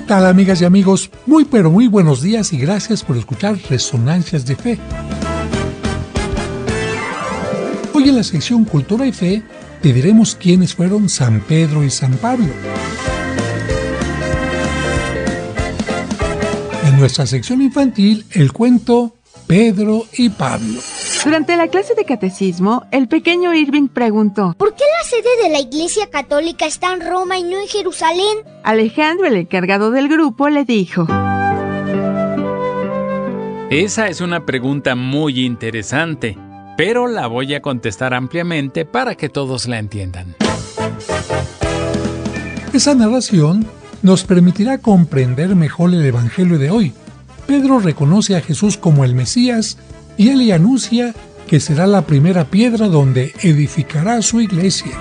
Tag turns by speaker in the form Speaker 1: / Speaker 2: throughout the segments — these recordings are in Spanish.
Speaker 1: ¿Qué tal, amigas y amigos? Muy pero muy buenos días y gracias por escuchar Resonancias de Fe. Hoy en la sección Cultura y Fe te diremos quiénes fueron San Pedro y San Pablo. En nuestra sección infantil, el cuento Pedro y Pablo.
Speaker 2: Durante la clase de catecismo, el pequeño Irving preguntó:
Speaker 3: ¿por qué la sede de la Iglesia Católica está en Roma y no en Jerusalén?
Speaker 2: Alejandro, el encargado del grupo, le dijo:
Speaker 4: esa es una pregunta muy interesante, pero la voy a contestar ampliamente para que todos la entiendan.
Speaker 1: Esa narración nos permitirá comprender mejor el Evangelio de hoy. Pedro reconoce a Jesús como el Mesías y él le anuncia que será la primera piedra donde edificará su iglesia.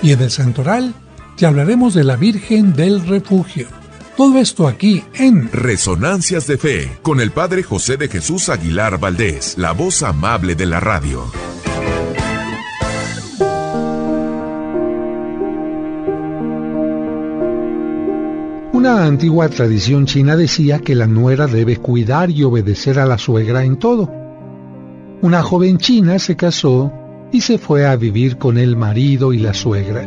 Speaker 1: Y en el Santoral te hablaremos de la Virgen del Refugio. Todo esto aquí en
Speaker 5: Resonancias de Fe, con el Padre José de Jesús Aguilar Valdés, la voz amable de la radio.
Speaker 6: Una antigua tradición china decía que la nuera debe cuidar y obedecer a la suegra en todo. Una joven china se casó y se fue a vivir con el marido y la suegra.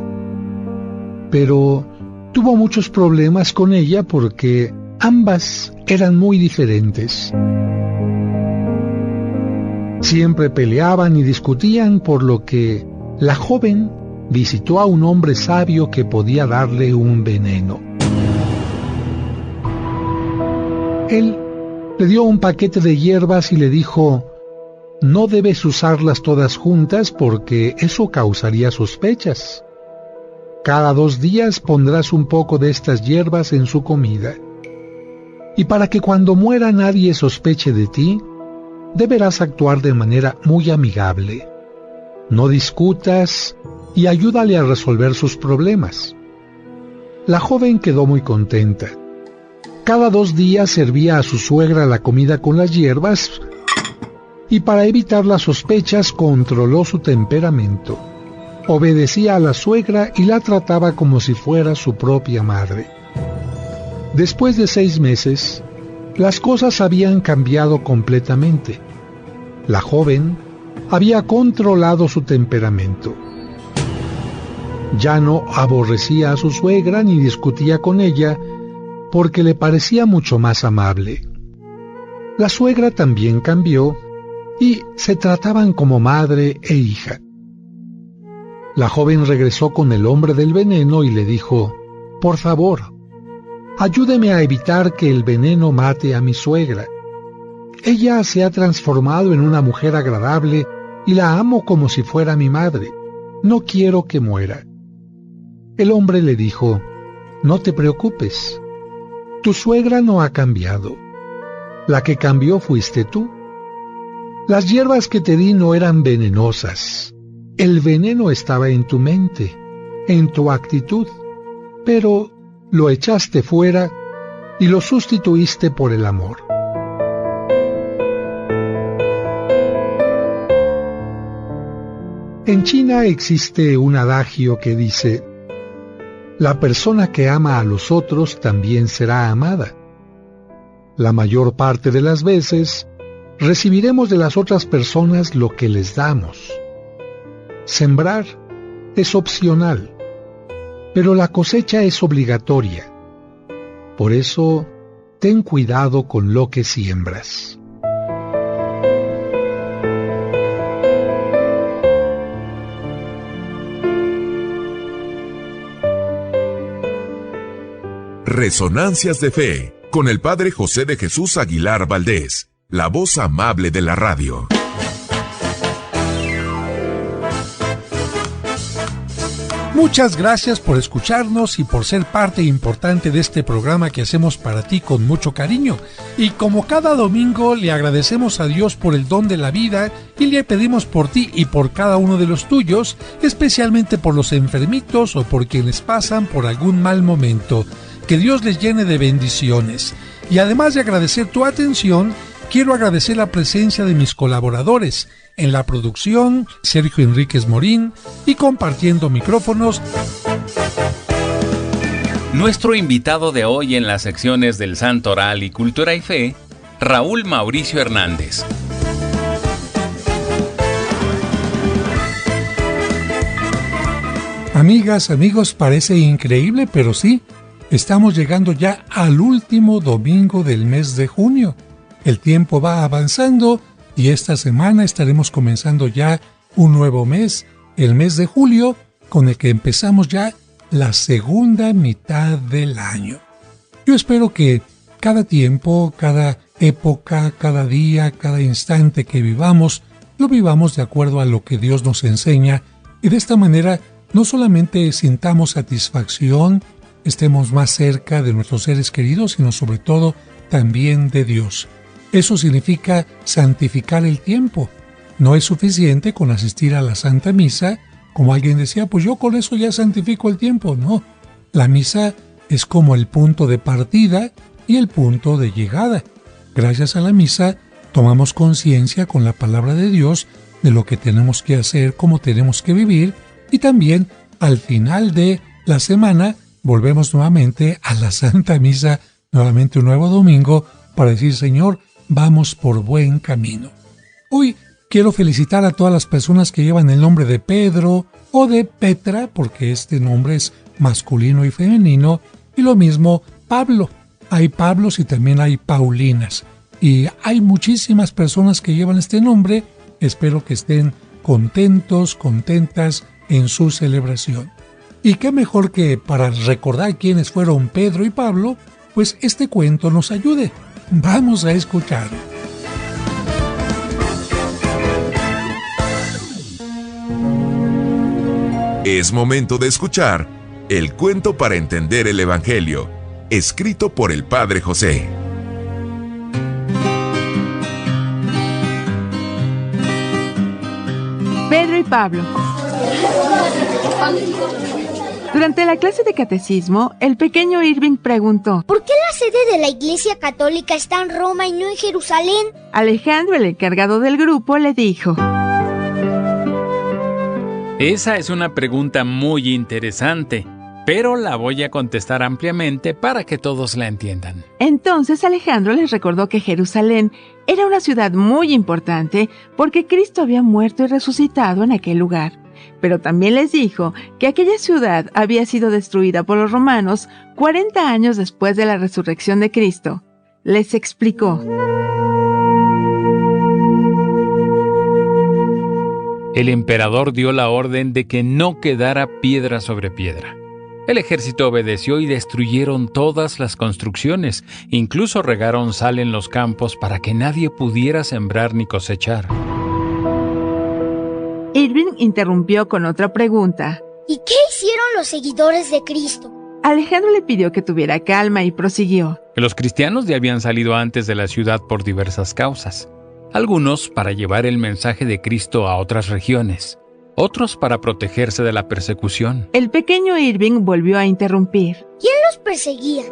Speaker 6: Pero tuvo muchos problemas con ella porque ambas eran muy diferentes. Siempre peleaban y discutían, por lo que la joven visitó a un hombre sabio que podía darle un veneno. Él le dio un paquete de hierbas y le dijo: no debes usarlas todas juntas porque eso causaría sospechas. Cada 2 días pondrás un poco de estas hierbas en su comida. Y para que cuando muera nadie sospeche de ti, deberás actuar de manera muy amigable. No discutas y ayúdale a resolver sus problemas. La joven quedó muy contenta. Cada 2 días servía a su suegra la comida con las hierbas y para evitar las sospechas controló su temperamento. Obedecía a la suegra y la trataba como si fuera su propia madre. Después de 6 meses, las cosas habían cambiado completamente. La joven había controlado su temperamento. Ya no aborrecía a su suegra ni discutía con ella, porque le parecía mucho más amable. La suegra también cambió y se trataban como madre e hija. La joven regresó con el hombre del veneno y le dijo: por favor, ayúdeme a evitar que el veneno mate a mi suegra. Ella se ha transformado en una mujer agradable y la amo como si fuera mi madre. No quiero que muera. El hombre le dijo: no te preocupes. Tu suegra no ha cambiado. La que cambió fuiste tú. Las hierbas que te di no eran venenosas. El veneno estaba en tu mente, en tu actitud, pero lo echaste fuera y lo sustituiste por el amor. En China existe un adagio que dice: la persona que ama a los otros también será amada. La mayor parte de las veces, recibiremos de las otras personas lo que les damos. Sembrar es opcional, pero la cosecha es obligatoria. Por eso, ten cuidado con lo que siembras.
Speaker 5: Resonancias de Fe, con el Padre José de Jesús Aguilar Valdés, la voz amable de la radio.
Speaker 1: Muchas gracias por escucharnos y por ser parte importante de este programa que hacemos para ti con mucho cariño. Y como cada domingo, le agradecemos a Dios por el don de la vida y le pedimos por ti y por cada uno de los tuyos, especialmente por los enfermitos o por quienes pasan por algún mal momento. Que Dios les llene de bendiciones. Y además de agradecer tu atención, quiero agradecer la presencia de mis colaboradores. En la producción, Sergio Enríquez Morín, y compartiendo micrófonos,
Speaker 4: Nuestro invitado de hoy en las secciones del Santo Oral y Cultura y Fe, Raúl Mauricio Hernández.
Speaker 1: Amigas, amigos, parece increíble, pero sí, estamos llegando ya al último domingo del mes de junio. El tiempo va avanzando y esta semana estaremos comenzando ya un nuevo mes, el mes de julio, con el que empezamos ya la segunda mitad del año. Yo espero que cada tiempo, cada época, cada día, cada instante que vivamos, lo vivamos de acuerdo a lo que Dios nos enseña y de esta manera no solamente sintamos satisfacción, estemos más cerca de nuestros seres queridos, sino sobre todo también de Dios. Eso significa santificar el tiempo. No es suficiente con asistir a la Santa Misa, como alguien decía, pues yo con eso ya santifico el tiempo. No, la misa es como el punto de partida y el punto de llegada. Gracias a la misa tomamos conciencia con la palabra de Dios de lo que tenemos que hacer, cómo tenemos que vivir, y también al final de la semana volvemos nuevamente a la Santa Misa, nuevamente un nuevo domingo, para decir, Señor, vamos por buen camino. Hoy quiero felicitar a todas las personas que llevan el nombre de Pedro o de Petra, porque este nombre es masculino y femenino, y lo mismo Pablo. Hay Pablos y también hay Paulinas. Y hay muchísimas personas que llevan este nombre. Espero que estén contentos, contentas en su celebración. Y qué mejor que para recordar quiénes fueron Pedro y Pablo, pues este cuento nos ayude. Vamos a escuchar.
Speaker 5: Es momento de escuchar el cuento para entender el Evangelio, escrito por el Padre José.
Speaker 2: Pedro y Pablo. Durante la clase de catecismo, el pequeño Irving preguntó:
Speaker 3: ¿por qué la sede de la Iglesia Católica está en Roma y no en Jerusalén?
Speaker 2: Alejandro, el encargado del grupo, le dijo:
Speaker 4: esa es una pregunta muy interesante, pero la voy a contestar ampliamente para que todos la entiendan.
Speaker 2: Entonces Alejandro les recordó que Jerusalén era una ciudad muy importante porque Cristo había muerto y resucitado en aquel lugar. Pero también les dijo que aquella ciudad había sido destruida por los romanos 40 años después de la resurrección de Cristo. Les explicó:
Speaker 4: el emperador dio la orden de que no quedara piedra sobre piedra. El ejército obedeció y destruyeron todas las construcciones, incluso regaron sal en los campos para que nadie pudiera sembrar ni cosechar.
Speaker 2: Irving interrumpió con otra pregunta.
Speaker 3: ¿Y qué hicieron los seguidores de Cristo?
Speaker 2: Alejandro le pidió que tuviera calma y prosiguió:
Speaker 4: Los cristianos ya habían salido antes de la ciudad por diversas causas. Algunos para llevar el mensaje de Cristo a otras regiones, otros para protegerse de la persecución.
Speaker 2: El pequeño Irving volvió a interrumpir.
Speaker 3: ¿Quién los perseguía?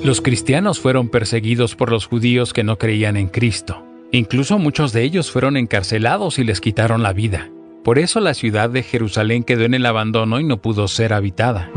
Speaker 4: Los cristianos fueron perseguidos por los judíos que no creían en Cristo. Incluso muchos de ellos fueron encarcelados y les quitaron la vida. Por eso la ciudad de Jerusalén quedó en el abandono y no pudo ser habitada.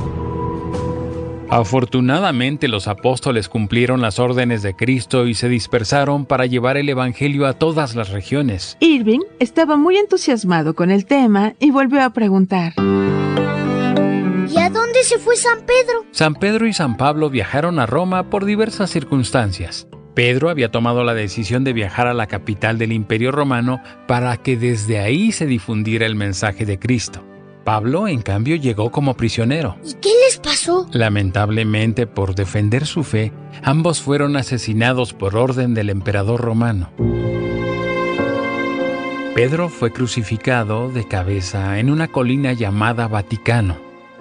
Speaker 4: Afortunadamente los apóstoles cumplieron las órdenes de Cristo y se dispersaron para llevar el Evangelio a todas las regiones.
Speaker 2: Irving estaba muy entusiasmado con el tema y volvió a preguntar:
Speaker 3: ¿y a dónde se fue San Pedro?
Speaker 4: San Pedro y San Pablo viajaron a Roma por diversas circunstancias. Pedro había tomado la decisión de viajar a la capital del Imperio Romano para que desde ahí se difundiera el mensaje de Cristo. Pablo, en cambio, llegó como prisionero.
Speaker 3: ¿Y qué les pasó?
Speaker 4: Lamentablemente, por defender su fe, ambos fueron asesinados por orden del emperador romano. Pedro fue crucificado de cabeza en una colina llamada Vaticano.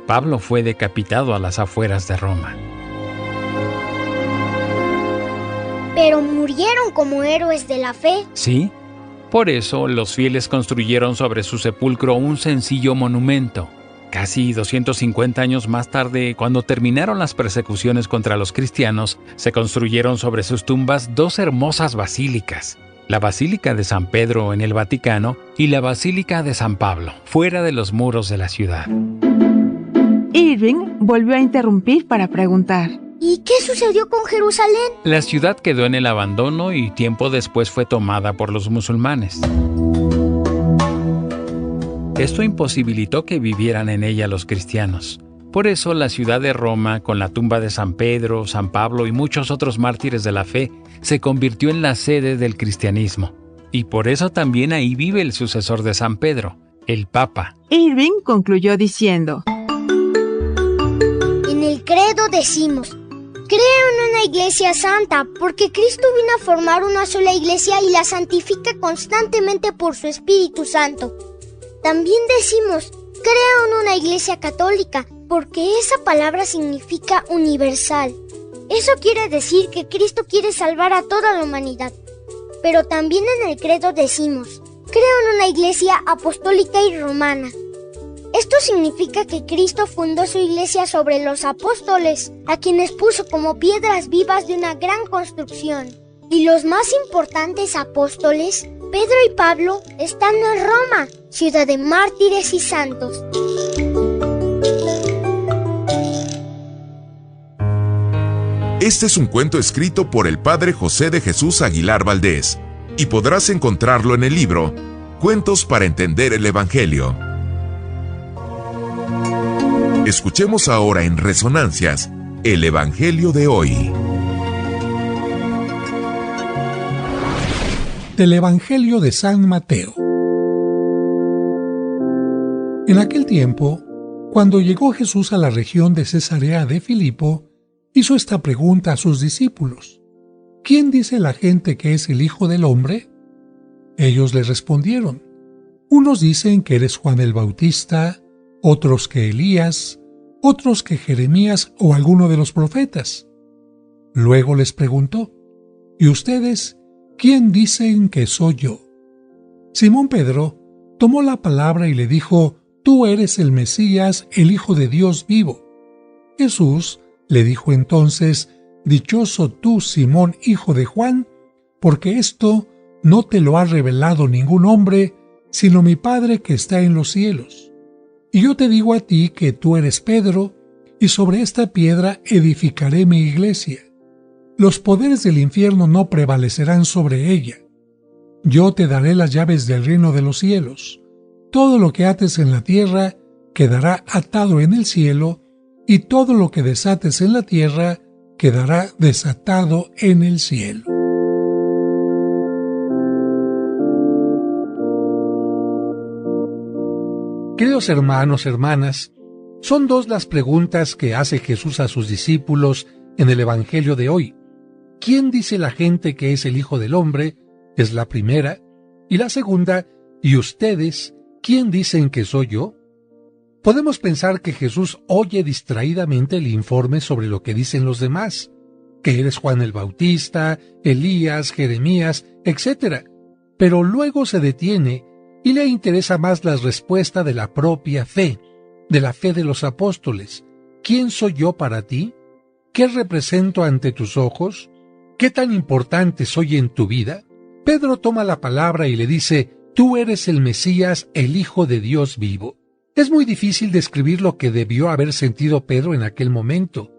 Speaker 4: Pablo fue decapitado a las afueras de Roma.
Speaker 3: Pero murieron como héroes de la fe.
Speaker 4: Sí. Por eso, los fieles construyeron sobre su sepulcro un sencillo monumento. Casi 250 años más tarde, cuando terminaron las persecuciones contra los cristianos, se construyeron sobre sus tumbas dos hermosas basílicas: la Basílica de San Pedro en el Vaticano y la Basílica de San Pablo, fuera de los muros de la ciudad.
Speaker 2: Irving volvió a interrumpir para preguntar:
Speaker 3: ¿y qué sucedió con Jerusalén?
Speaker 4: La ciudad quedó en el abandono y tiempo después fue tomada por los musulmanes. Esto imposibilitó que vivieran en ella los cristianos. Por eso la ciudad de Roma, con la tumba de San Pedro, San Pablo y muchos otros mártires de la fe, se convirtió en la sede del cristianismo. Y por eso también ahí vive el sucesor de San Pedro, el Papa.
Speaker 2: Irving concluyó diciendo:
Speaker 3: En el credo decimos: creo en una iglesia santa, porque Cristo vino a formar una sola iglesia y la santifica constantemente por su Espíritu Santo. También decimos: creo en una iglesia católica, porque esa palabra significa universal. Eso quiere decir que Cristo quiere salvar a toda la humanidad. Pero también en el credo decimos: creo en una iglesia apostólica y romana. Esto significa que Cristo fundó su iglesia sobre los apóstoles, a quienes puso como piedras vivas de una gran construcción. Y los más importantes apóstoles, Pedro y Pablo, están en Roma, ciudad de mártires y santos.
Speaker 5: Este es un cuento escrito por el padre José de Jesús Aguilar Valdés y podrás encontrarlo en el libro Cuentos para entender el Evangelio. Escuchemos ahora en Resonancias el Evangelio de hoy.
Speaker 1: Del Evangelio de San Mateo. En aquel tiempo, cuando llegó Jesús a la región de Cesarea de Filipo, hizo esta pregunta a sus discípulos: ¿quién dice la gente que es el Hijo del Hombre? Ellos le respondieron: unos dicen que eres Juan el Bautista, otros que Elías, otros que Jeremías o alguno de los profetas. Luego les preguntó: ¿y ustedes quién dicen que soy yo? Simón Pedro tomó la palabra y le dijo: tú eres el Mesías, el Hijo de Dios vivo. Jesús le dijo entonces: dichoso tú, Simón, hijo de Juan, porque esto no te lo ha revelado ningún hombre, sino mi Padre que está en los cielos. Y yo te digo a ti que tú eres Pedro, y sobre esta piedra edificaré mi iglesia. Los poderes del infierno no prevalecerán sobre ella. Yo te daré las llaves del reino de los cielos. Todo lo que ates en la tierra quedará atado en el cielo, y todo lo que desates en la tierra quedará desatado en el cielo. Queridos hermanos, hermanas, son dos las preguntas que hace Jesús a sus discípulos en el Evangelio de hoy. ¿Quién dice la gente que es el Hijo del Hombre? Es la primera. Y la segunda: ¿y ustedes quién dicen que soy yo? Podemos pensar que Jesús oye distraídamente el informe sobre lo que dicen los demás, que eres Juan el Bautista, Elías, Jeremías, etc. Pero luego se detiene y le interesa más la respuesta de la propia fe, de la fe de los apóstoles. ¿Quién soy yo para ti? ¿Qué represento ante tus ojos? ¿Qué tan importante soy en tu vida? Pedro toma la palabra y le dice: tú eres el Mesías, el Hijo de Dios vivo. Es muy difícil describir lo que debió haber sentido Pedro en aquel momento.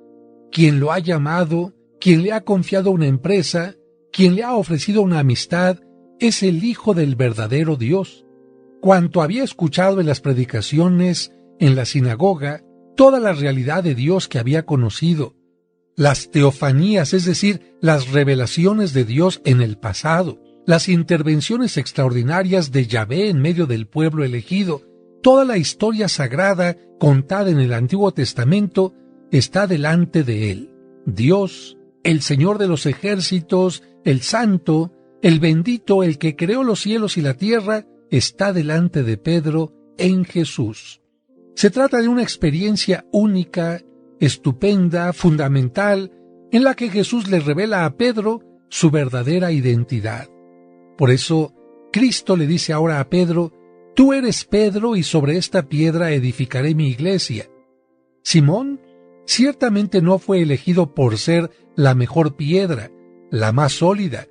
Speaker 1: Quien lo ha llamado, quien le ha confiado una empresa, quien le ha ofrecido una amistad, es el Hijo del verdadero Dios. Cuanto había escuchado en las predicaciones, en la sinagoga, toda la realidad de Dios que había conocido, las teofanías, es decir, las revelaciones de Dios en el pasado, las intervenciones extraordinarias de Yahvé en medio del pueblo elegido, toda la historia sagrada contada en el Antiguo Testamento está delante de él. Dios, el Señor de los ejércitos, el Santo, el bendito, el que creó los cielos y la tierra, está delante de Pedro en Jesús. Se trata de una experiencia única, estupenda, fundamental, en la que Jesús le revela a Pedro su verdadera identidad. Por eso, Cristo le dice ahora a Pedro: tú eres Pedro, y sobre esta piedra edificaré mi iglesia. Simón ciertamente no fue elegido por ser la mejor piedra, la más sólida.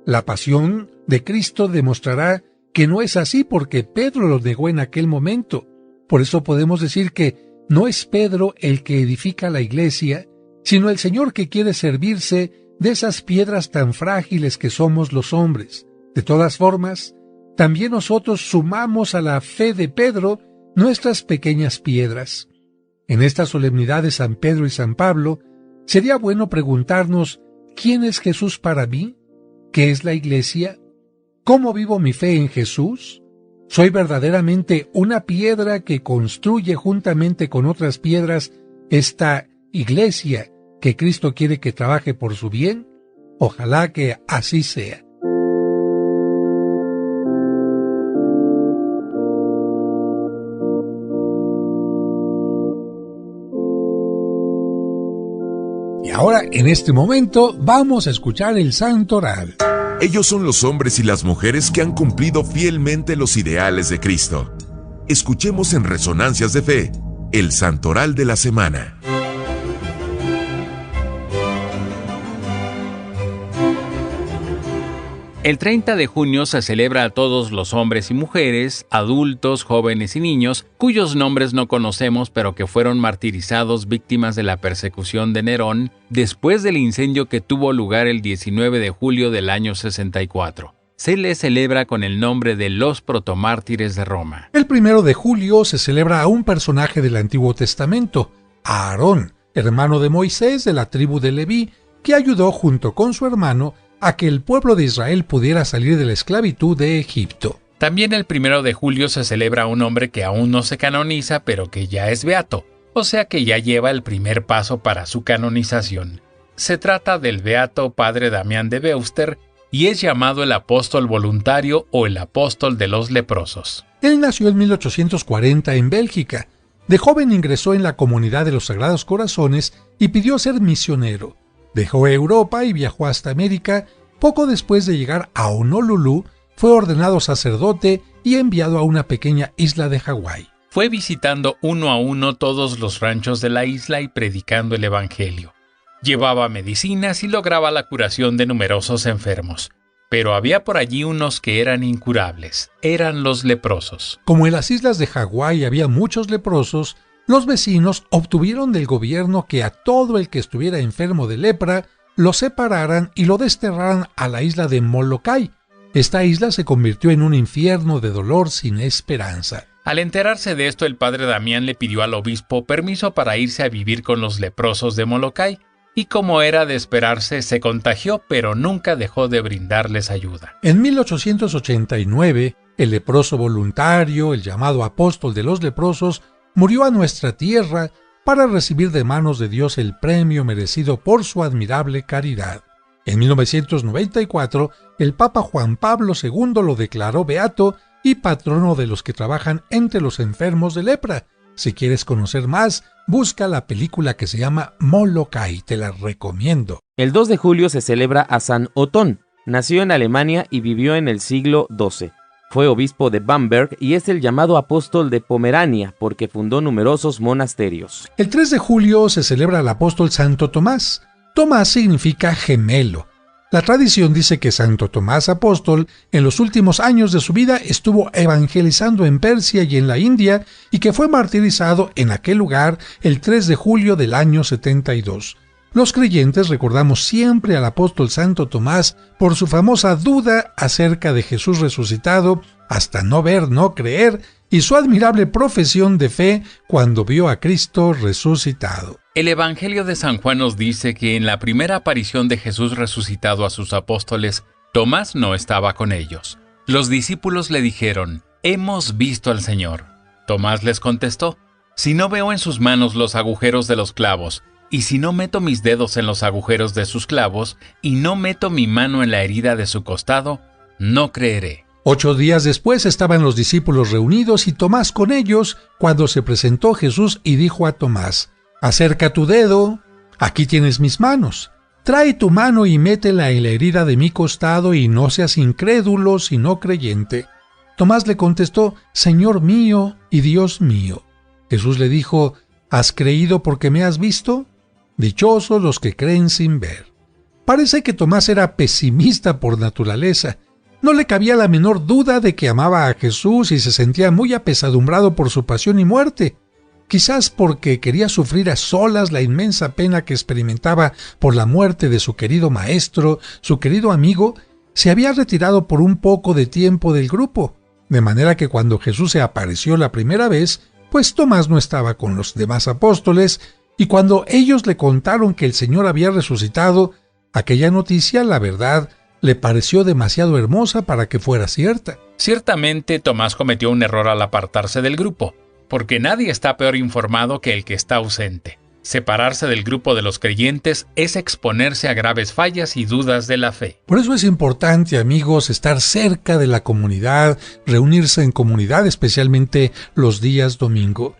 Speaker 1: La pasión de Cristo demostrará que no es así, porque Pedro lo negó en aquel momento. Por eso podemos decir que no es Pedro el que edifica la iglesia, sino el Señor que quiere servirse de esas piedras tan frágiles que somos los hombres. De todas formas, también nosotros sumamos a la fe de Pedro nuestras pequeñas piedras. En esta solemnidad de San Pedro y San Pablo, sería bueno preguntarnos, ¿quién es Jesús para mí? ¿Qué es la iglesia? ¿Cómo vivo mi fe en Jesús? ¿Soy verdaderamente una piedra que construye juntamente con otras piedras esta iglesia que Cristo quiere que trabaje por su bien? Ojalá que así sea. Y ahora, en este momento, vamos a escuchar el Santo Oral.
Speaker 5: Ellos son los hombres y las mujeres que han cumplido fielmente los ideales de Cristo. Escuchemos en Resonancias de Fe, el Santoral de la Semana.
Speaker 4: El 30 de junio se celebra a todos los hombres y mujeres, adultos, jóvenes y niños, cuyos nombres no conocemos pero que fueron martirizados víctimas de la persecución de Nerón después del incendio que tuvo lugar el 19 de julio del año 64. Se les celebra con el nombre de los protomártires de Roma.
Speaker 1: El 1 de julio se celebra a un personaje del Antiguo Testamento, a Aarón, hermano de Moisés de la tribu de Leví, que ayudó junto con su hermano a que el pueblo de Israel pudiera salir de la esclavitud de Egipto.
Speaker 4: También el 1 de julio se celebra a un hombre que aún no se canoniza, pero que ya es beato, o sea que ya lleva el primer paso para su canonización. Se trata del beato padre Damián de Beuster y es llamado el apóstol voluntario o el apóstol de los leprosos.
Speaker 1: Él nació en 1840 en Bélgica. De joven ingresó en la comunidad de los Sagrados Corazones y pidió ser misionero. Dejó Europa y viajó hasta América. Poco después de llegar a Honolulu, fue ordenado sacerdote y enviado a una pequeña isla de Hawái.
Speaker 4: Fue visitando uno a uno todos los ranchos de la isla y predicando el evangelio. Llevaba medicinas y lograba la curación de numerosos enfermos. Pero había por allí unos que eran incurables. Eran los leprosos.
Speaker 1: Como en las islas de Hawái había muchos leprosos, los vecinos obtuvieron del gobierno que a todo el que estuviera enfermo de lepra lo separaran y lo desterraran a la isla de Molokai. Esta isla se convirtió en un infierno de dolor sin esperanza.
Speaker 4: Al enterarse de esto, el padre Damián le pidió al obispo permiso para irse a vivir con los leprosos de Molokai, y como era de esperarse, se contagió, pero nunca dejó de brindarles ayuda.
Speaker 1: En 1889, el leproso voluntario, el llamado apóstol de los leprosos, murió a nuestra tierra para recibir de manos de Dios el premio merecido por su admirable caridad. En 1994, el Papa Juan Pablo II lo declaró beato y patrono de los que trabajan entre los enfermos de lepra. Si quieres conocer más, busca la película que se llama Molokai, te la recomiendo.
Speaker 7: El 2 de julio se celebra a San Otón. Nació en Alemania y vivió en el siglo XII. Fue obispo de Bamberg y es el llamado apóstol de Pomerania porque fundó numerosos monasterios.
Speaker 1: El 3 de julio se celebra al apóstol Santo Tomás. Tomás significa gemelo. La tradición dice que Santo Tomás apóstol en los últimos años de su vida estuvo evangelizando en Persia y en la India y que fue martirizado en aquel lugar el 3 de julio del año 72. Los creyentes recordamos siempre al apóstol Santo Tomás por su famosa duda acerca de Jesús resucitado, hasta no ver, no creer, y su admirable profesión de fe cuando vio a Cristo resucitado.
Speaker 4: El Evangelio de San Juan nos dice que en la primera aparición de Jesús resucitado a sus apóstoles, Tomás no estaba con ellos. Los discípulos le dijeron, «Hemos visto al Señor». Tomás les contestó, «Si no veo en sus manos los agujeros de los clavos, y si no meto mis dedos en los agujeros de sus clavos, y no meto mi mano en la herida de su costado, no creeré».
Speaker 1: 8 días después estaban los discípulos reunidos y Tomás con ellos, cuando se presentó Jesús y dijo a Tomás, «Acerca tu dedo, aquí tienes mis manos. Trae tu mano y métela en la herida de mi costado y no seas incrédulo sino creyente». Tomás le contestó, «Señor mío y Dios mío». Jesús le dijo, «¿Has creído porque me has visto? Dichosos los que creen sin ver». Parece que Tomás era pesimista por naturaleza. No le cabía la menor duda de que amaba a Jesús y se sentía muy apesadumbrado por su pasión y muerte. quizás porque quería sufrir a solas la inmensa pena que experimentaba por la muerte de su querido maestro, su querido amigo, se había retirado por un poco de tiempo del grupo, de manera que cuando Jesús se apareció la primera vez, pues Tomás no estaba con los demás apóstoles, y cuando ellos le contaron que el Señor había resucitado, aquella noticia, la verdad, le pareció demasiado hermosa para que fuera cierta.
Speaker 4: Ciertamente, Tomás cometió un error al apartarse del grupo, porque nadie está peor informado que el que está ausente. Separarse del grupo de los creyentes es exponerse a graves fallas y dudas de la fe.
Speaker 1: Por eso es importante, amigos, estar cerca de la comunidad, reunirse en comunidad, especialmente los días domingo.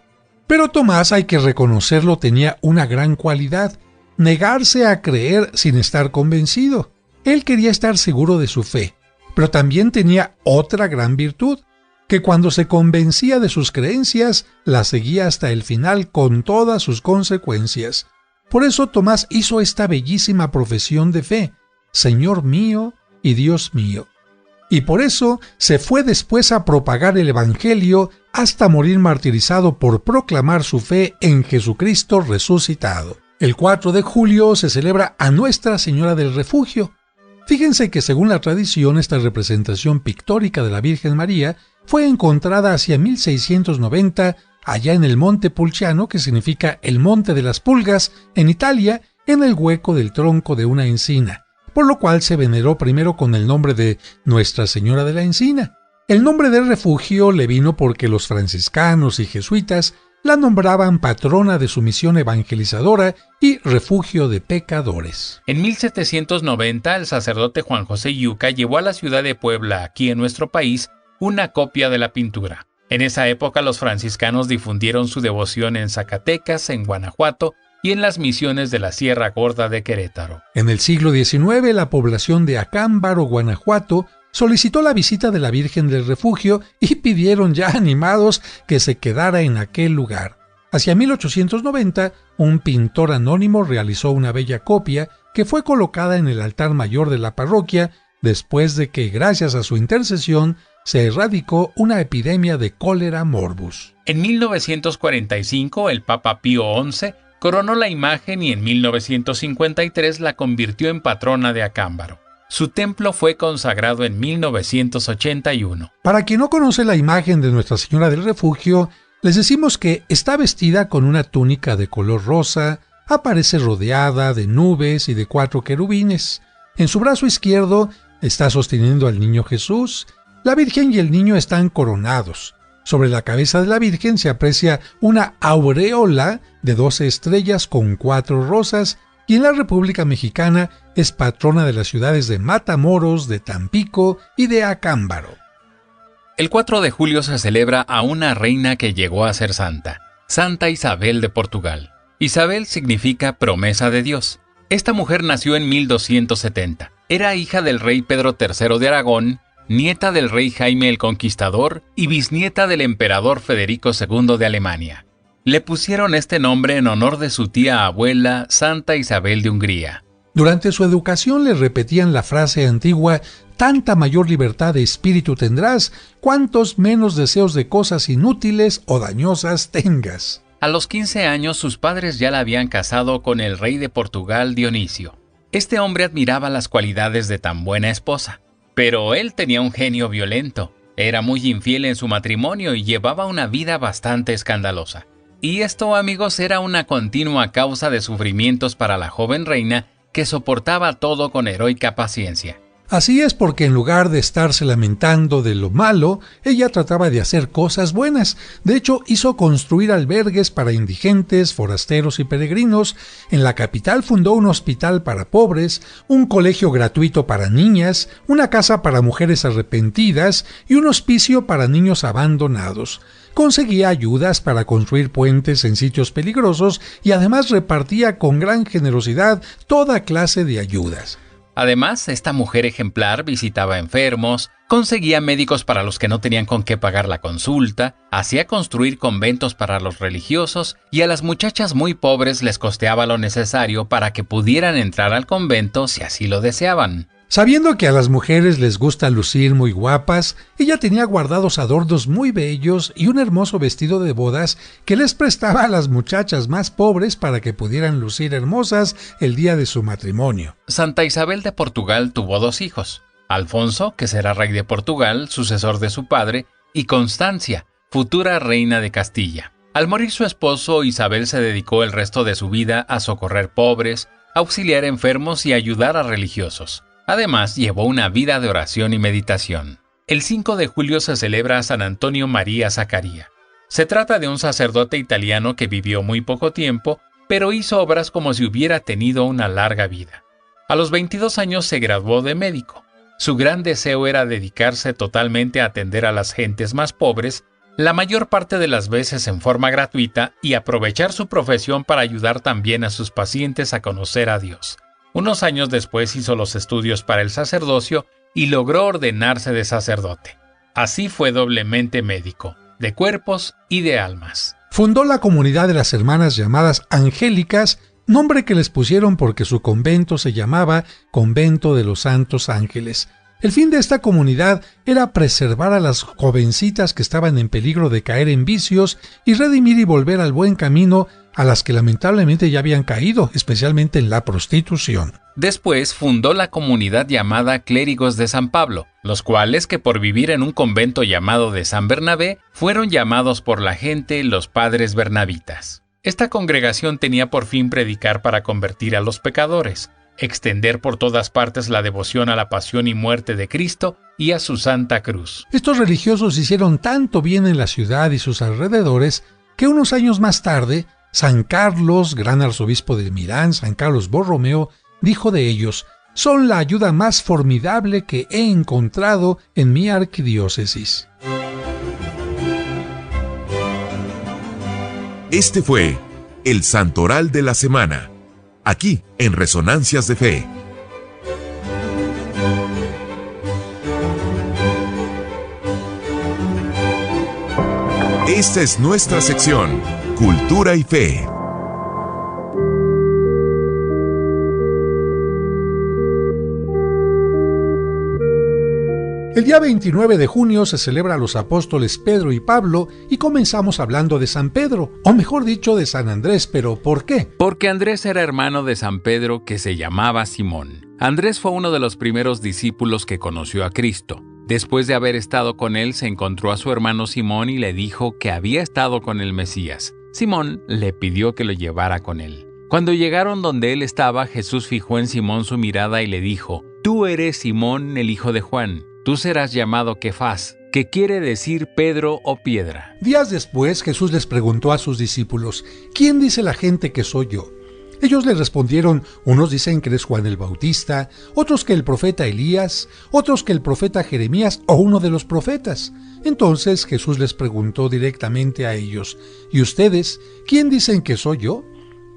Speaker 1: Pero Tomás, hay que reconocerlo, tenía una gran cualidad: negarse a creer sin estar convencido. Él quería estar seguro de su fe, pero también tenía otra gran virtud, que cuando se convencía de sus creencias, las seguía hasta el final con todas sus consecuencias. Por eso Tomás hizo esta bellísima profesión de fe: Señor mío y Dios mío. Y por eso se fue después a propagar el Evangelio hasta morir martirizado por proclamar su fe en Jesucristo resucitado. El 4 de julio se celebra a Nuestra Señora del Refugio. Fíjense que según la tradición, esta representación pictórica de la Virgen María fue encontrada hacia 1690 allá en el Monte Pulciano, que significa el Monte de las Pulgas, en Italia, en el hueco del tronco de una encina, por lo cual se veneró primero con el nombre de Nuestra Señora de la Encina. El nombre de refugio le vino porque los franciscanos y jesuitas la nombraban patrona de su misión evangelizadora y refugio de pecadores.
Speaker 4: En 1790, el sacerdote Juan José Yuca llevó a la ciudad de Puebla, aquí en nuestro país, una copia de la pintura. En esa época, los franciscanos difundieron su devoción en Zacatecas, en Guanajuato y en las misiones de la Sierra Gorda de Querétaro.
Speaker 1: En el siglo XIX, la población de Acámbaro, Guanajuato, solicitó la visita de la Virgen del Refugio y pidieron ya animados que se quedara en aquel lugar. Hacia 1890, un pintor anónimo realizó una bella copia que fue colocada en el altar mayor de la parroquia después de que, gracias a su intercesión, se erradicó una epidemia de cólera morbus.
Speaker 4: En 1945, el Papa Pío XI coronó la imagen y en 1953 la convirtió en patrona de Acámbaro. Su templo fue consagrado en 1981.
Speaker 1: Para quien no conoce la imagen de Nuestra Señora del Refugio, les decimos que está vestida con una túnica de color rosa, aparece rodeada de nubes y de 4 querubines. En su brazo izquierdo está sosteniendo al niño Jesús. La Virgen y el niño están coronados. Sobre la cabeza de la Virgen se aprecia una aureola de 12 estrellas con 4 rosas, y en la República Mexicana es patrona de las ciudades de Matamoros, de Tampico y de Acámbaro.
Speaker 4: El 4 de julio se celebra a una reina que llegó a ser santa, Santa Isabel de Portugal. Isabel significa promesa de Dios. Esta mujer nació en 1270. Era hija del rey Pedro III de Aragón, nieta del rey Jaime el Conquistador y bisnieta del emperador Federico II de Alemania. Le pusieron este nombre en honor de su tía abuela, Santa Isabel de Hungría.
Speaker 1: Durante su educación le repetían la frase antigua: tanta mayor libertad de espíritu tendrás, cuantos menos deseos de cosas inútiles o dañosas tengas.
Speaker 4: A los 15 años sus padres ya la habían casado con el rey de Portugal, Dionisio. Este hombre admiraba las cualidades de tan buena esposa, pero él tenía un genio violento. Era muy infiel en su matrimonio y llevaba una vida bastante escandalosa. Y esto, amigos, era una continua causa de sufrimientos para la joven reina, que soportaba todo con heroica paciencia.
Speaker 1: Así es, porque en lugar de estarse lamentando de lo malo, ella trataba de hacer cosas buenas. De hecho, hizo construir albergues para indigentes, forasteros y peregrinos. En la capital fundó un hospital para pobres, un colegio gratuito para niñas, una casa para mujeres arrepentidas y un hospicio para niños abandonados. Conseguía ayudas para construir puentes en sitios peligrosos y además repartía con gran generosidad toda clase de ayudas.
Speaker 4: Además, esta mujer ejemplar visitaba enfermos, conseguía médicos para los que no tenían con qué pagar la consulta, hacía construir conventos para los religiosos y a las muchachas muy pobres les costeaba lo necesario para que pudieran entrar al convento si así lo deseaban.
Speaker 1: Sabiendo que a las mujeres les gusta lucir muy guapas, ella tenía guardados adornos muy bellos y un hermoso vestido de bodas que les prestaba a las muchachas más pobres para que pudieran lucir hermosas el día de su matrimonio.
Speaker 4: Santa Isabel de Portugal tuvo 2 hijos, Alfonso, que será rey de Portugal, sucesor de su padre, y Constancia, futura reina de Castilla. Al morir su esposo, Isabel se dedicó el resto de su vida a socorrer pobres, auxiliar enfermos y ayudar a religiosos. Además, llevó una vida de oración y meditación. El 5 de julio se celebra a San Antonio María Zaccaria. Se trata de un sacerdote italiano que vivió muy poco tiempo, pero hizo obras como si hubiera tenido una larga vida. A los 22 años se graduó de médico. Su gran deseo era dedicarse totalmente a atender a las gentes más pobres, la mayor parte de las veces en forma gratuita, y aprovechar su profesión para ayudar también a sus pacientes a conocer a Dios. Unos años después hizo los estudios para el sacerdocio y logró ordenarse de sacerdote. Así fue doblemente médico, de cuerpos y de almas.
Speaker 1: Fundó la comunidad de las hermanas llamadas Angélicas, nombre que les pusieron porque su convento se llamaba Convento de los Santos Ángeles. El fin de esta comunidad era preservar a las jovencitas que estaban en peligro de caer en vicios y redimir y volver al buen camino a las que lamentablemente ya habían caído, especialmente en la prostitución.
Speaker 4: Después fundó la comunidad llamada Clérigos de San Pablo, los cuales, que por vivir en un convento llamado de San Bernabé, fueron llamados por la gente los padres bernabitas. Esta congregación tenía por fin predicar para convertir a los pecadores, extender por todas partes la devoción a la pasión y muerte de Cristo y a su Santa Cruz.
Speaker 1: Estos religiosos hicieron tanto bien en la ciudad y sus alrededores que unos años más tarde, San Carlos, gran arzobispo de Milán, San Carlos Borromeo, dijo de ellos: «Son la ayuda más formidable que he encontrado en mi arquidiócesis».
Speaker 5: Este fue el Santoral de la Semana, aquí en Resonancias de Fe. Esta es nuestra sección, Cultura y Fe.
Speaker 1: El día 29 de junio se celebra a los apóstoles Pedro y Pablo y comenzamos hablando de San Pedro, o mejor dicho de San Andrés, pero ¿por qué?
Speaker 4: Porque Andrés era hermano de San Pedro, que se llamaba Simón. Andrés fue uno de los primeros discípulos que conoció a Cristo. Después de haber estado con él, se encontró a su hermano Simón y le dijo que había estado con el Mesías. Simón le pidió que lo llevara con él. Cuando llegaron donde él estaba, Jesús fijó en Simón su mirada y le dijo: «Tú eres Simón, el hijo de Juan. Tú serás llamado Kefas, que quiere decir Pedro o piedra».
Speaker 1: Días después, Jesús les preguntó a sus discípulos: «¿Quién dice la gente que soy yo?». Ellos le respondieron: «Unos dicen que eres Juan el Bautista, otros que el profeta Elías, otros que el profeta Jeremías o uno de los profetas». Entonces Jesús les preguntó directamente a ellos: «¿Y ustedes, quién dicen que soy yo?».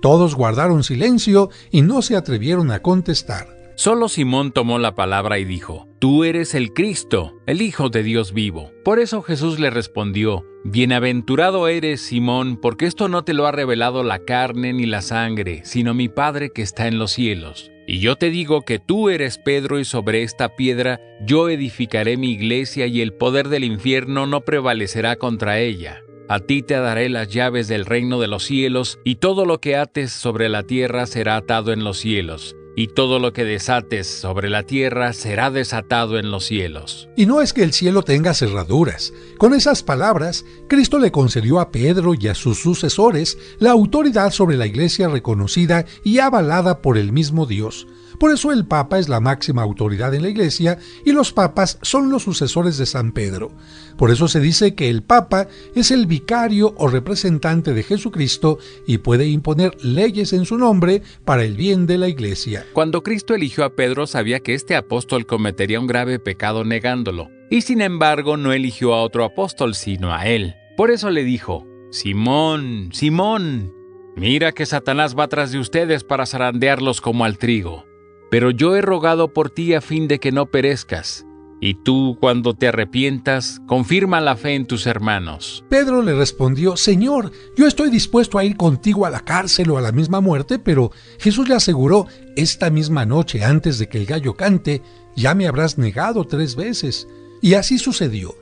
Speaker 1: Todos guardaron silencio y no se atrevieron a contestar.
Speaker 4: Solo Simón tomó la palabra y dijo: «Tú eres el Cristo, el Hijo de Dios vivo». Por eso Jesús le respondió: «Bienaventurado eres, Simón, porque esto no te lo ha revelado la carne ni la sangre, sino mi Padre que está en los cielos. Y yo te digo que tú eres Pedro, y sobre esta piedra yo edificaré mi iglesia, y el poder del infierno no prevalecerá contra ella. A ti te daré las llaves del reino de los cielos, y todo lo que ates sobre la tierra será atado en los cielos, y todo lo que desates sobre la tierra será desatado en los cielos».
Speaker 1: Y no es que el cielo tenga cerraduras. Con esas palabras, Cristo le concedió a Pedro y a sus sucesores la autoridad sobre la iglesia reconocida y avalada por el mismo Dios. Por eso el Papa es la máxima autoridad en la iglesia y los papas son los sucesores de San Pedro. Por eso se dice que el Papa es el vicario o representante de Jesucristo y puede imponer leyes en su nombre para el bien de la iglesia.
Speaker 4: Cuando Cristo eligió a Pedro, sabía que este apóstol cometería un grave pecado negándolo, y sin embargo no eligió a otro apóstol sino a él. Por eso le dijo: «Simón, Simón, mira que Satanás va tras de ustedes para zarandearlos como al trigo. Pero yo he rogado por ti a fin de que no perezcas. Y tú, cuando te arrepientas, confirma la fe en tus hermanos».
Speaker 1: Pedro le respondió: «Señor, yo estoy dispuesto a ir contigo a la cárcel o a la misma muerte», pero Jesús le aseguró: «Esta misma noche, antes de que el gallo cante, ya me habrás negado 3 veces. Y así sucedió.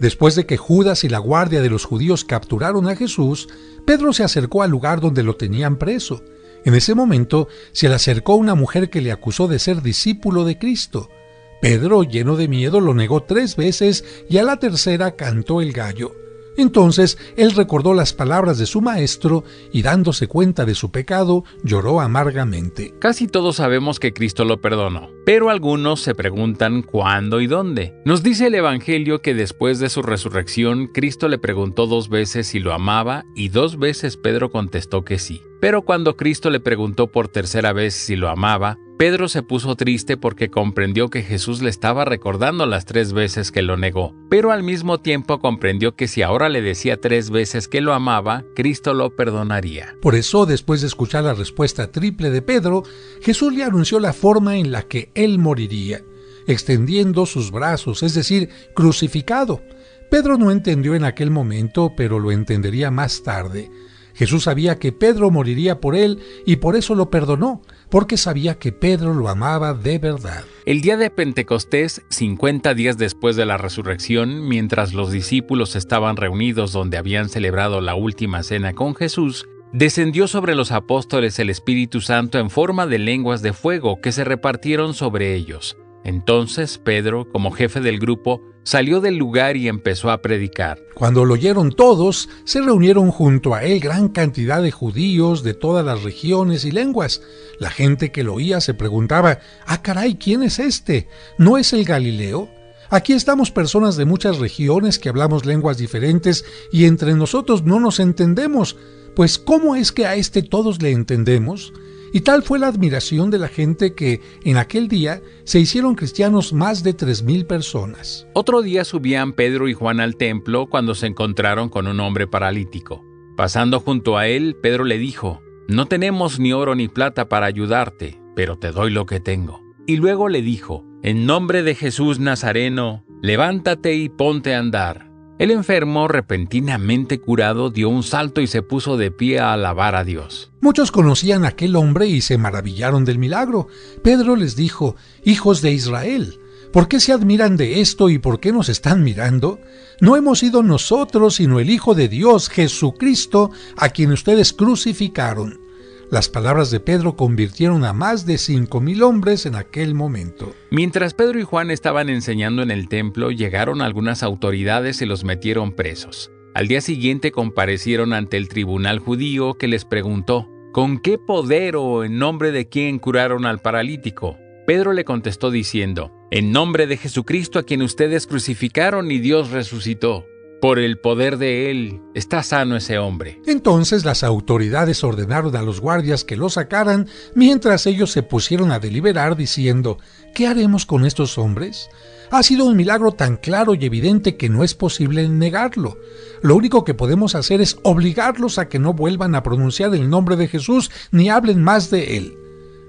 Speaker 1: Después de que Judas y la guardia de los judíos capturaron a Jesús, Pedro se acercó al lugar donde lo tenían preso. En ese momento se le acercó una mujer que le acusó de ser discípulo de Cristo. Pedro, lleno de miedo, lo negó 3 veces y a la tercera cantó el gallo. Entonces él recordó las palabras de su maestro y, dándose cuenta de su pecado, lloró amargamente.
Speaker 4: Casi todos sabemos que Cristo lo perdonó, pero algunos se preguntan cuándo y dónde. Nos dice el Evangelio que después de su resurrección, Cristo le preguntó 2 veces si lo amaba y 2 veces Pedro contestó que sí. Pero cuando Cristo le preguntó por tercera vez si lo amaba, Pedro se puso triste porque comprendió que Jesús le estaba recordando las 3 veces que lo negó, pero al mismo tiempo comprendió que si ahora le decía 3 veces que lo amaba, Cristo lo perdonaría.
Speaker 1: Por eso, después de escuchar la respuesta triple de Pedro, Jesús le anunció la forma en la que él moriría, extendiendo sus brazos, es decir, crucificado. Pedro no entendió en aquel momento, pero lo entendería más tarde. Jesús sabía que Pedro moriría por él y por eso lo perdonó, porque sabía que Pedro lo amaba de verdad.
Speaker 4: El día de Pentecostés, 50 días después de la resurrección, mientras los discípulos estaban reunidos donde habían celebrado la última cena con Jesús, descendió sobre los apóstoles el Espíritu Santo en forma de lenguas de fuego que se repartieron sobre ellos. Entonces Pedro, como jefe del grupo, salió del lugar y empezó a predicar.
Speaker 1: Cuando lo oyeron todos, se reunieron junto a él gran cantidad de judíos de todas las regiones y lenguas. La gente que lo oía se preguntaba: «¡Ah, caray! ¿Quién es este? ¿No es el Galileo? Aquí estamos personas de muchas regiones que hablamos lenguas diferentes y entre nosotros no nos entendemos. Pues ¿cómo es que a este todos le entendemos?». Y tal fue la admiración de la gente que, en aquel día, se hicieron cristianos más de 3,000 personas.
Speaker 4: Otro día subían Pedro y Juan al templo cuando se encontraron con un hombre paralítico. Pasando junto a él, Pedro le dijo: «No tenemos ni oro ni plata para ayudarte, pero te doy lo que tengo». Y luego le dijo: «En nombre de Jesús Nazareno, levántate y ponte a andar». El enfermo, repentinamente curado, dio un salto y se puso de pie a alabar a Dios.
Speaker 1: Muchos conocían a aquel hombre y se maravillaron del milagro. Pedro les dijo: «Hijos de Israel, ¿por qué se admiran de esto y por qué nos están mirando? No hemos sido nosotros, sino el Hijo de Dios, Jesucristo, a quien ustedes crucificaron». Las palabras de Pedro convirtieron a más de 5,000 hombres en aquel momento.
Speaker 4: Mientras Pedro y Juan estaban enseñando en el templo, llegaron algunas autoridades y los metieron presos. Al día siguiente comparecieron ante el tribunal judío, que les preguntó: «¿Con qué poder o en nombre de quién curaron al paralítico?». Pedro le contestó diciendo: «En nombre de Jesucristo, a quien ustedes crucificaron y Dios resucitó. Por el poder de él, está sano ese hombre».
Speaker 1: Entonces las autoridades ordenaron a los guardias que lo sacaran, mientras ellos se pusieron a deliberar diciendo: «¿Qué haremos con estos hombres? Ha sido un milagro tan claro y evidente que no es posible negarlo. Lo único que podemos hacer es obligarlos a que no vuelvan a pronunciar el nombre de Jesús ni hablen más de él».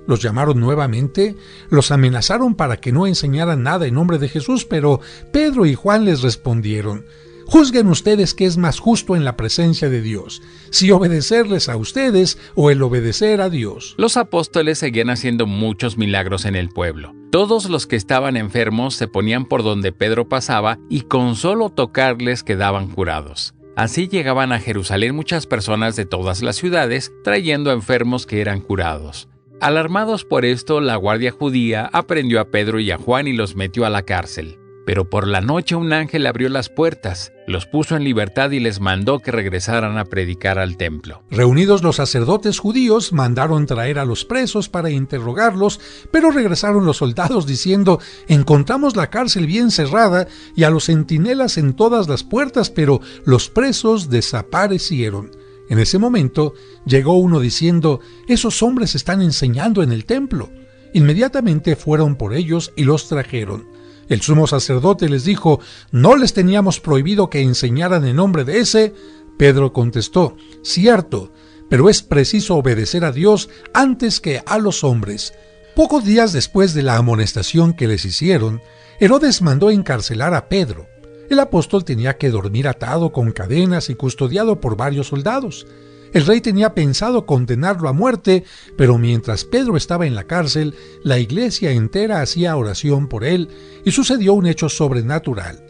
Speaker 1: Los llamaron nuevamente, los amenazaron para que no enseñaran nada en nombre de Jesús, pero Pedro y Juan les respondieron: «Juzguen ustedes qué es más justo en la presencia de Dios, si obedecerles a ustedes o el obedecer a Dios».
Speaker 4: Los apóstoles seguían haciendo muchos milagros en el pueblo. Todos los que estaban enfermos se ponían por donde Pedro pasaba y con solo tocarles quedaban curados. Así llegaban a Jerusalén muchas personas de todas las ciudades, trayendo enfermos que eran curados. Alarmados por esto, la guardia judía aprendió a Pedro y a Juan y los metió a la cárcel. Pero por la noche un ángel abrió las puertas, los puso en libertad y les mandó que regresaran a predicar al templo.
Speaker 1: Reunidos los sacerdotes judíos, mandaron traer a los presos para interrogarlos, pero regresaron los soldados diciendo: «Encontramos la cárcel bien cerrada y a los centinelas en todas las puertas, pero los presos desaparecieron». En ese momento llegó uno diciendo: «Esos hombres están enseñando en el templo». Inmediatamente fueron por ellos y los trajeron. El sumo sacerdote les dijo: «¿No les teníamos prohibido que enseñaran en nombre de ese?». Pedro contestó: «Cierto, pero es preciso obedecer a Dios antes que a los hombres». Pocos días después de la amonestación que les hicieron, Herodes mandó encarcelar a Pedro. El apóstol tenía que dormir atado con cadenas y custodiado por varios soldados. El rey tenía pensado condenarlo a muerte, pero mientras Pedro estaba en la cárcel, la iglesia entera hacía oración por él y sucedió un hecho sobrenatural.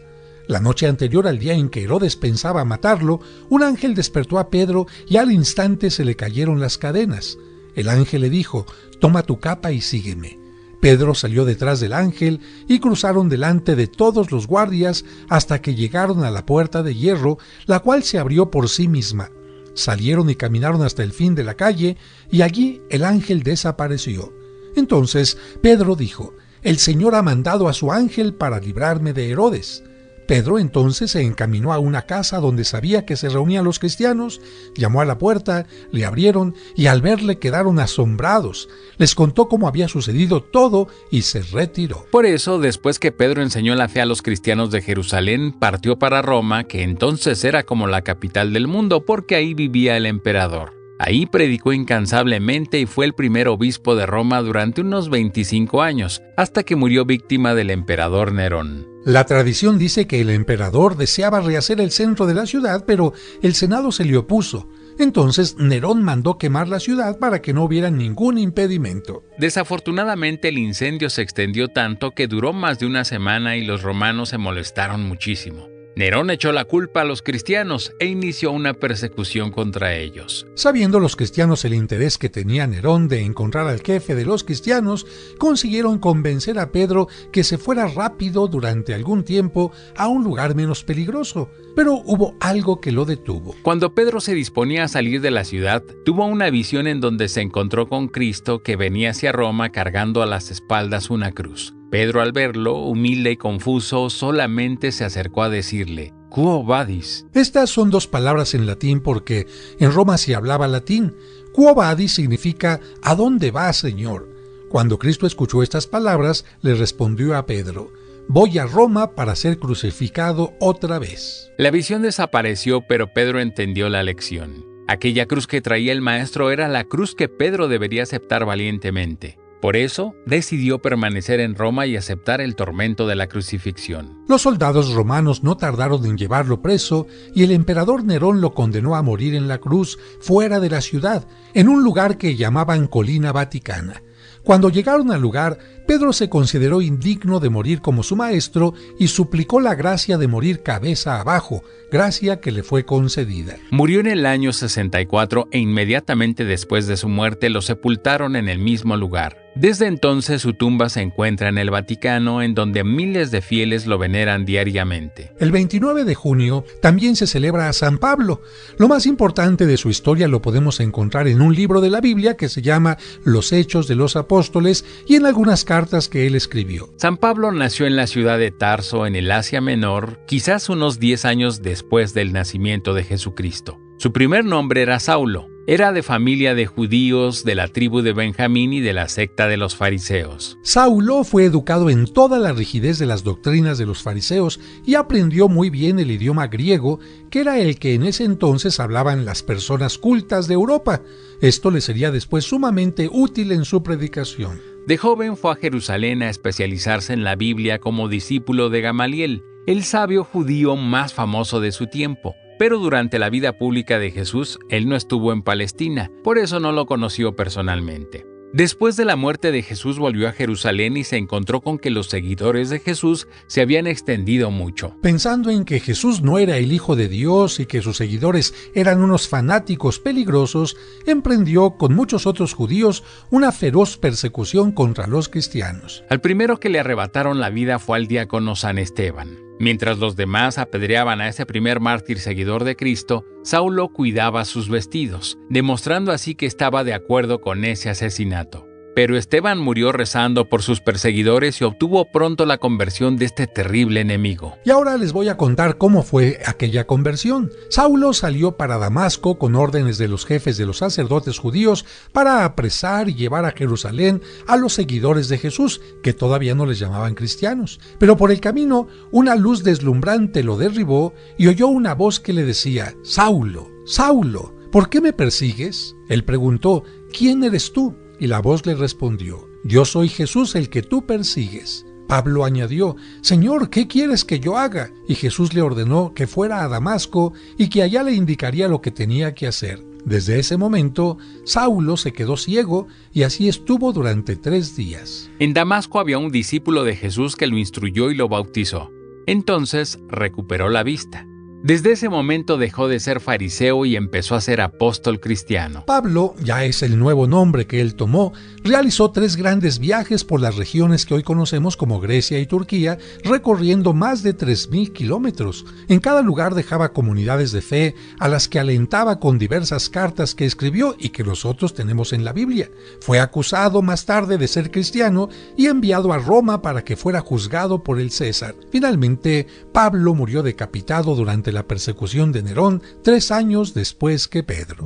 Speaker 1: La noche anterior al día en que Herodes pensaba matarlo, un ángel despertó a Pedro y al instante se le cayeron las cadenas. El ángel le dijo: «Toma tu capa y sígueme». Pedro salió detrás del ángel y cruzaron delante de todos los guardias hasta que llegaron a la puerta de hierro, la cual se abrió por sí misma. Salieron y caminaron hasta el fin de la calle, y allí el ángel desapareció. Entonces Pedro dijo: «El Señor ha mandado a su ángel para librarme de Herodes». Pedro entonces se encaminó a una casa donde sabía que se reunían los cristianos, llamó a la puerta, le abrieron y al verle quedaron asombrados. Les contó cómo había sucedido todo y se retiró.
Speaker 4: Por eso, después que Pedro enseñó la fe a los cristianos de Jerusalén, partió para Roma, que entonces era como la capital del mundo, porque ahí vivía el emperador. Ahí predicó incansablemente y fue el primer obispo de Roma durante unos 25 años, hasta que murió víctima del emperador Nerón.
Speaker 1: La tradición dice que el emperador deseaba rehacer el centro de la ciudad, pero el Senado se le opuso. Entonces Nerón mandó quemar la ciudad para que no hubiera ningún impedimento.
Speaker 4: Desafortunadamente el incendio se extendió tanto que duró más de una semana y los romanos se molestaron muchísimo. Nerón echó la culpa a los cristianos e inició una persecución contra ellos.
Speaker 1: Sabiendo los cristianos el interés que tenía Nerón de encontrar al jefe de los cristianos, consiguieron convencer a Pedro que se fuera rápido durante algún tiempo a un lugar menos peligroso, pero hubo algo que lo detuvo.
Speaker 4: Cuando Pedro se disponía a salir de la ciudad, tuvo una visión en donde se encontró con Cristo que venía hacia Roma cargando a las espaldas una cruz. Pedro, al verlo, humilde y confuso, solamente se acercó a decirle: «Quo vadis».
Speaker 1: Estas son dos palabras en latín porque en Roma se hablaba latín. Quo vadis significa «¿A dónde vas, Señor?». Cuando Cristo escuchó estas palabras, le respondió a Pedro: «Voy a Roma para ser crucificado otra vez».
Speaker 4: La visión desapareció, pero Pedro entendió la lección. Aquella cruz que traía el maestro era la cruz que Pedro debería aceptar valientemente. Por eso, decidió permanecer en Roma y aceptar el tormento de la crucifixión.
Speaker 1: Los soldados romanos no tardaron en llevarlo preso y el emperador Nerón lo condenó a morir en la cruz fuera de la ciudad, en un lugar que llamaban Colina Vaticana. Cuando llegaron al lugar, Pedro se consideró indigno de morir como su maestro y suplicó la gracia de morir cabeza abajo, gracia que le fue concedida.
Speaker 4: Murió en el año 64 e inmediatamente después de su muerte lo sepultaron en el mismo lugar. Desde entonces su tumba se encuentra en el Vaticano, en donde miles de fieles lo veneran diariamente.
Speaker 1: El 29 de junio también se celebra a San Pablo. Lo más importante de su historia lo podemos encontrar en un libro de la Biblia que se llama Los Hechos de los Apóstoles y en algunas cartas que él escribió.
Speaker 4: San Pablo nació en la ciudad de Tarso, en el Asia Menor, quizás unos 10 años después del nacimiento de Jesucristo. Su primer nombre era Saulo. Era de familia de judíos de la tribu de Benjamín y de la secta de los fariseos.
Speaker 1: Saulo fue educado en toda la rigidez de las doctrinas de los fariseos y aprendió muy bien el idioma griego, que era el que en ese entonces hablaban las personas cultas de Europa. Esto le sería después sumamente útil en su predicación.
Speaker 4: De joven fue a Jerusalén a especializarse en la Biblia como discípulo de Gamaliel, el sabio judío más famoso de su tiempo. Pero durante la vida pública de Jesús, él no estuvo en Palestina, por eso no lo conoció personalmente. Después de la muerte de Jesús volvió a Jerusalén y se encontró con que los seguidores de Jesús se habían extendido mucho.
Speaker 1: Pensando en que Jesús no era el Hijo de Dios y que sus seguidores eran unos fanáticos peligrosos, emprendió con muchos otros judíos una feroz persecución contra los cristianos.
Speaker 4: Al primero que le arrebataron la vida fue al diácono San Esteban. Mientras los demás apedreaban a ese primer mártir seguidor de Cristo, Saulo cuidaba sus vestidos, demostrando así que estaba de acuerdo con ese asesinato. Pero Esteban murió rezando por sus perseguidores y obtuvo pronto la conversión de este terrible enemigo.
Speaker 1: Y ahora les voy a contar cómo fue aquella conversión. Saulo salió para Damasco con órdenes de los jefes de los sacerdotes judíos para apresar y llevar a Jerusalén a los seguidores de Jesús, que todavía no les llamaban cristianos. Pero por el camino, una luz deslumbrante lo derribó y oyó una voz que le decía: «Saulo, Saulo, ¿por qué me persigues?». Él preguntó: «¿Quién eres tú?». Y la voz le respondió: «Yo soy Jesús el que tú persigues». Pablo añadió: «Señor, ¿qué quieres que yo haga?». Y Jesús le ordenó que fuera a Damasco y que allá le indicaría lo que tenía que hacer. Desde ese momento, Saulo se quedó ciego y así estuvo durante 3 días.
Speaker 4: En Damasco había un discípulo de Jesús que lo instruyó y lo bautizó. Entonces recuperó la vista. Desde ese momento dejó de ser fariseo y empezó a ser apóstol cristiano.
Speaker 1: Pablo, ya es el nuevo nombre que él tomó, realizó 3 grandes viajes por las regiones que hoy conocemos como Grecia y Turquía, recorriendo más de 3,000 kilómetros. En cada lugar dejaba comunidades de fe a las que alentaba con diversas cartas que escribió y que nosotros tenemos en la Biblia. Fue acusado más tarde de ser cristiano y enviado a Roma para que fuera juzgado por el César. Finalmente, Pablo murió decapitado durante la persecución de Nerón 3 años después que Pedro.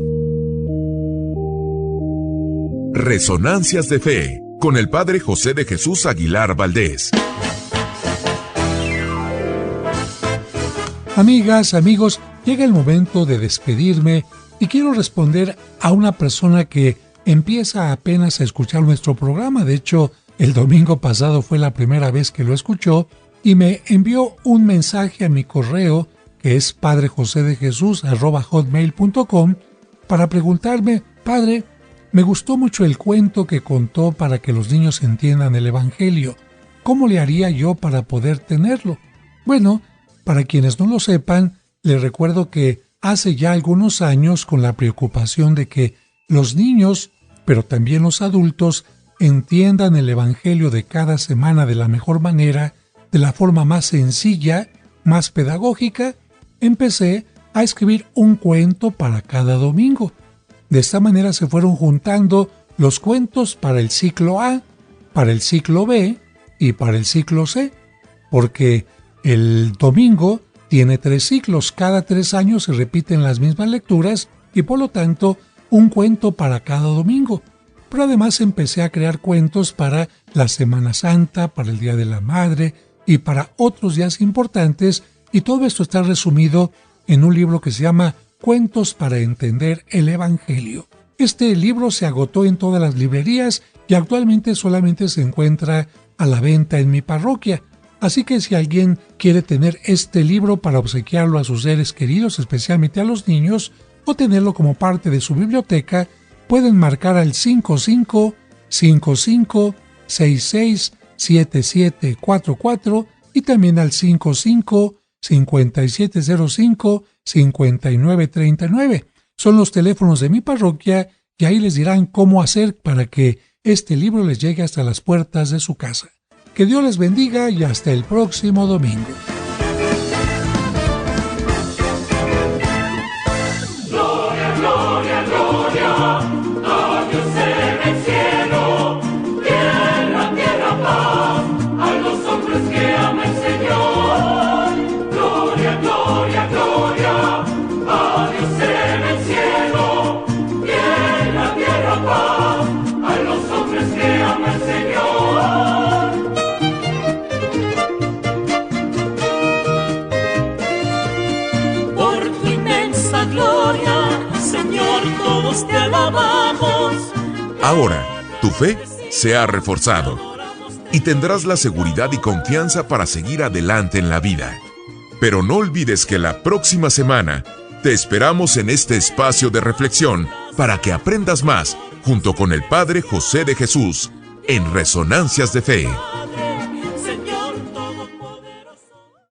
Speaker 5: Resonancias de Fe, con el Padre José de Jesús Aguilar Valdés.
Speaker 1: Amigas, amigos, llega el momento de despedirme y quiero responder a una persona que empieza apenas a escuchar nuestro programa. De hecho, el domingo pasado fue la primera vez que lo escuchó y me envió un mensaje a mi correo, que es padrejosedejesus@hotmail.com, para preguntarme: Padre, me gustó mucho el cuento que contó para que los niños entiendan el Evangelio. ¿Cómo le haría yo para poder tenerlo? Bueno, para quienes no lo sepan, les recuerdo que hace ya algunos años, con la preocupación de que los niños, pero también los adultos, entiendan el Evangelio de cada semana de la mejor manera, de la forma más sencilla, más pedagógica, empecé a escribir un cuento para cada domingo. De esta manera se fueron juntando los cuentos para el ciclo A, para el ciclo B y para el ciclo C, porque el domingo tiene 3 ciclos, cada 3 años se repiten las mismas lecturas y por lo tanto un cuento para cada domingo. Pero además empecé a crear cuentos para la Semana Santa, para el Día de la Madre y para otros días importantes, y todo esto está resumido en un libro que se llama Cuentos para entender el Evangelio. Este libro se agotó en todas las librerías y actualmente solamente se encuentra a la venta en mi parroquia. Así que si alguien quiere tener este libro para obsequiarlo a sus seres queridos, especialmente a los niños, o tenerlo como parte de su biblioteca, pueden marcar al 55-55-66-7744 y también al 55-5705-5939. Son los teléfonos de mi parroquia y ahí les dirán cómo hacer para que este libro les llegue hasta las puertas de su casa. Que Dios les bendiga y hasta el próximo domingo.
Speaker 8: Gloria, gloria, gloria, a Dios en el cielo, y en la tierra paz, a los hombres que ama el Señor. Gloria, gloria, gloria, a Dios en el cielo, y en la tierra paz, a los hombres que ama el Señor. Gloria, Señor, todos te alabamos.
Speaker 5: Ahora, tu fe se ha reforzado y tendrás la seguridad y confianza para seguir adelante en la vida. Pero no olvides que la próxima semana te esperamos en este espacio de reflexión para que aprendas más junto con el Padre José de Jesús en Resonancias de Fe.